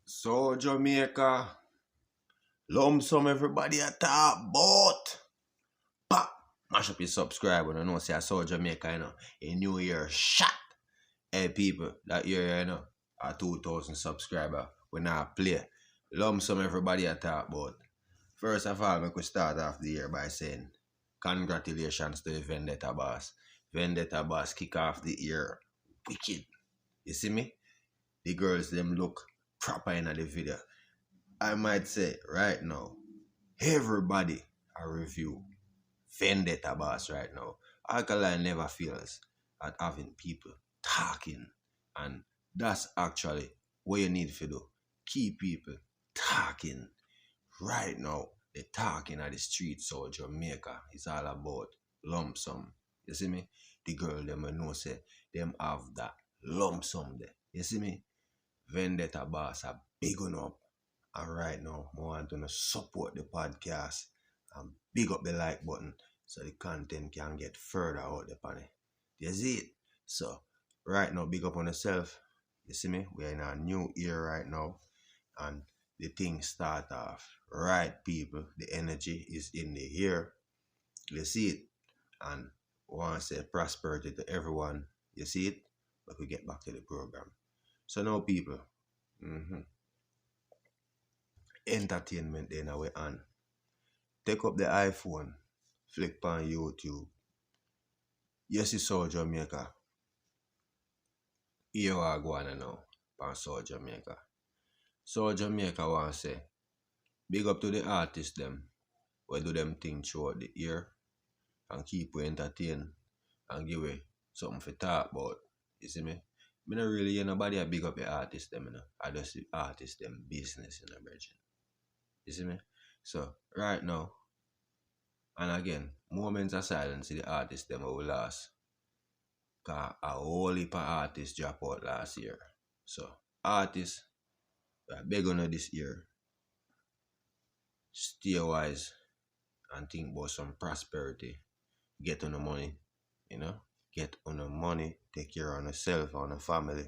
So Jamaica, LumSum everybody at top, but pop, mash up your subscribe. You know, say I saw Jamaica, a new year shot. Hey people, that year, a 2,000 subscriber. We now play. LumSum everybody at top, but first of all, we could start off the year by saying congratulations to the Vendetta boss. Vendetta boss kick off the year wicked. You see me? The girls them look proper in the video. I might say right now, everybody a review Vendetta boss right now. Alkaline never fails at having people talking, and that's actually what you need to do. Keep people talking. Right now, the talking at the streets of Jamaica is all about LumSum. You see me? The girl them know say them have that LumSum there. You see me? Vendetta boss are big on up. And right now, I want to support the podcast and big up the like button so the content can get further out the panel. You see it? So, right now, big up on yourself. You see me? We're in a new year right now. And the things start off right, people. The energy is in the air. You see it? And I want to say prosperity to everyone. You see it? But we get back to the program. So now, people, entertainment then away on. Take up the iPhone, flick on YouTube. Yes, it's South Jamaica. Here I go on now, on South Jamaica. South Jamaica want to say, big up to the artists them, we do them thing throughout the year and keep we entertained and give we something to talk about. You see me? I don't really hear nobody a big up the artists them, I just see artists them business in the region. You see me? So, right now, and again, moments of silence to the artists them will last. Because a whole heap of artists drop out last year. So, artists, we are begging on this year. Stay wise and think about some prosperity. Get on the money, Get on the money, take care of yourself and your family.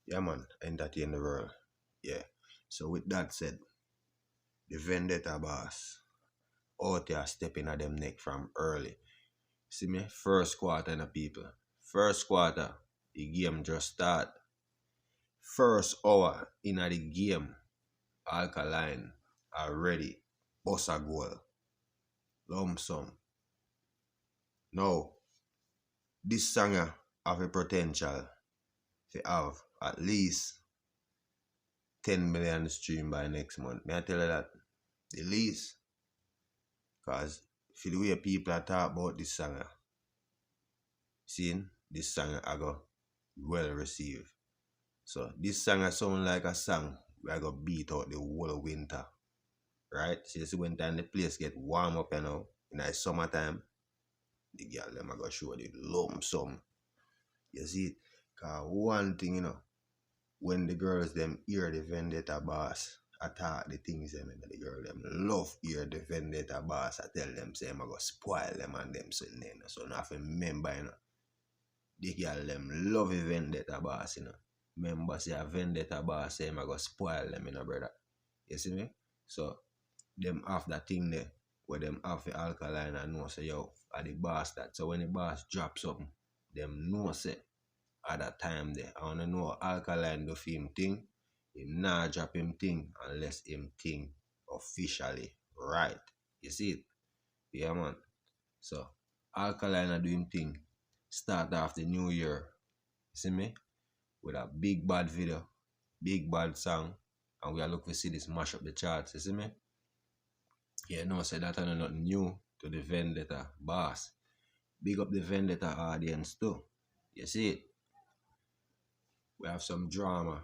Yeah, man, entertain the world. Yeah. So, with that said, the Vendetta boss out there stepping at them neck from early. See me? First quarter, people. First quarter, the game just start. First hour in the game, Alkaline already bust a goal. LumSum. Now, this singer have a potential to have at least 10 million stream by next month. May I tell you that? The least. Because for the way people are talk about this singer, seeing this song I got well received. So this song sound like a song where I got beat out the whole winter. Right? So you see when time the place get warm up, in the summertime, the girl them I got show the LumSum. You see it? Cause one thing, when the girls them hear the Vendetta boss attack the things them, the girl them love hear the Vendetta boss. I tell them say I'm gonna spoil them and them so then. So now if you remember, the girl them love a Vendetta boss, Remember say a Vendetta boss say I'm gonna spoil them, brother. You see me? So them have that thing there where them have the Alkaline and know say yo are the boss that. So when the boss drops something, them know say at that time there. I wanna know Alkaline do for him thing. Him not drop him thing unless him thing officially right. You see it? Yeah, man. So Alkaline are doing thing. Start off the new year. See me? With a big bad video, big bad song, and we are looking to see this mash up the charts. You see me? Yeah, no, say that ain't nothing new to the Vendetta boss. Big up the Vendetta audience too. You see it? We have some drama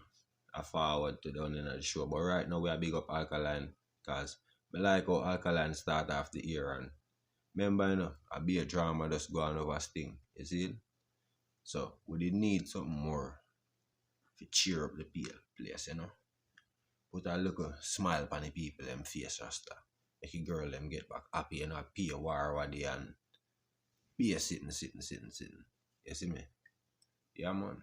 forward to down in the show, but right now we are big up Alkaline because I like how Alkaline start off the year and remember, a be a drama just go on over Sting. You see it? So we did need something more to cheer up the place, Put a little smile on the people, them face rasta. Make a girl them get back happy, pay a war and be a sitting. You see me? Yeah, man.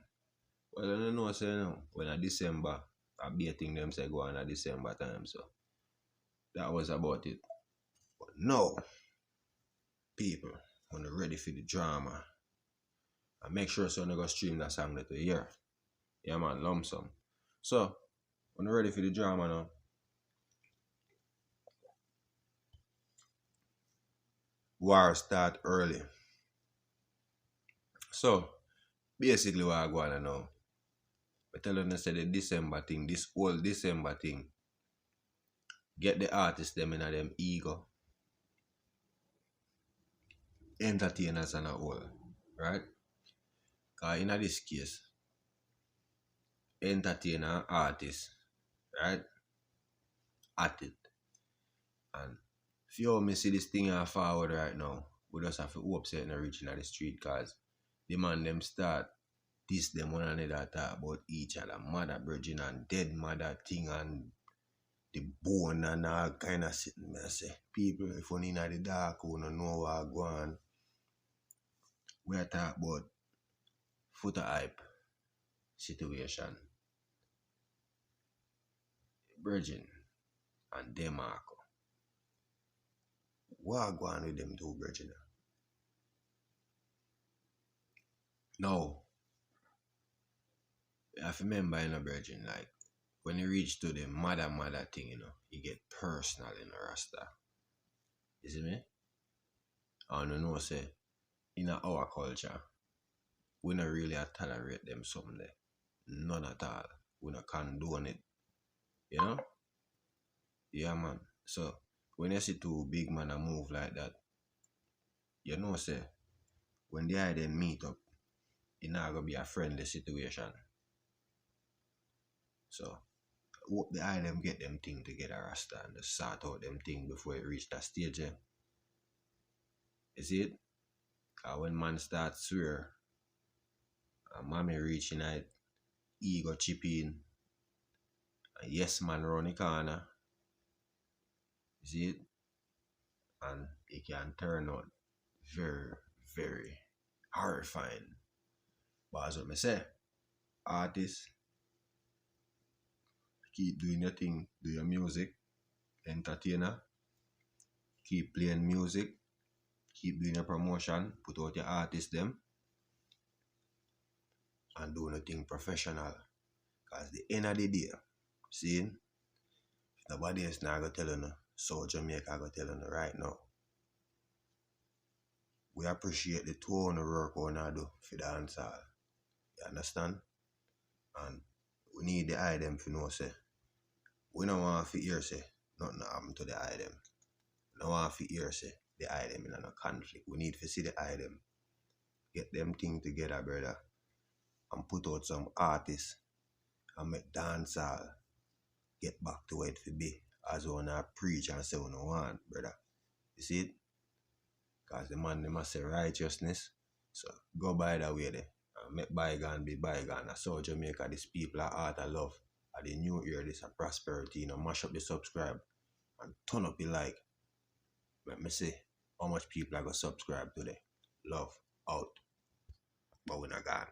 Well, I don't know, say, when a December, I be a thing them say go on at December time, so that was about it. But no, people, when they're ready for the drama, and make sure so you go stream that song that you hear. Yeah man, LumSum. So, when you're ready for the drama now, war start early. So, basically what I go on now, I tell you say the December thing, this whole December thing, get the artists them in a them ego, entertainers and a whole, right? Cause in this case, entertainer, artist, right? At it. And if you me see this thing forward right now, we just have to hope say no reaching at the street cause the man them start this them one another talk about each other, mother virgin and dead mother thing and the bone and all kind of sitting. Me I say, people, if you in the dark, who don't know what go on, we are talking about Foota hype situation. Virgin and Demarco. What go on with them two virgin? No. You have to remember in a virgin, like when you reach to the mother thing, you get personal in the rasta. You see me? I don't know say in our culture, we don't really tolerate them someday. None at all. We don't condone it. You know? Yeah man. So when you see two big men a move like that, you know say when they are then meet up, it's not gonna be a friendly situation. So hope the eye them get them thing together rasta and just sort out them thing before it reach that stage. You see it? Cause when man start swear and mommy reaching out, ego chip in, and yes man round the corner. You see it? And it can turn out very, very horrifying. But as what I say, artists, keep doing your thing, do your music, entertainer, keep playing music, keep doing your promotion, put out your artists them, and do nothing professional. Cause the end of the day, seeing, if nobody else not gonna tell you, so Jamaica gonna tell you right now. We appreciate the two on the work we do for the answer. You understand? And we need the item to know say we don't want to hear say nothing happen to the item. We don't want to hear say the item in a conflict. We need to see the item, get them things together, brother, and put out some artists and make dancehall get back to where it should be. As we wanna preach and say we don't want, brother. You see it? Because the man they must say righteousness. So go by that way there. And make bygone be bygone. That's how Jamaica, these people are heart of love. At the new year, this a prosperity. Mash up the subscribe and turn up the like. Let me see how much people are gonna subscribe today. Love out. But we're not gone.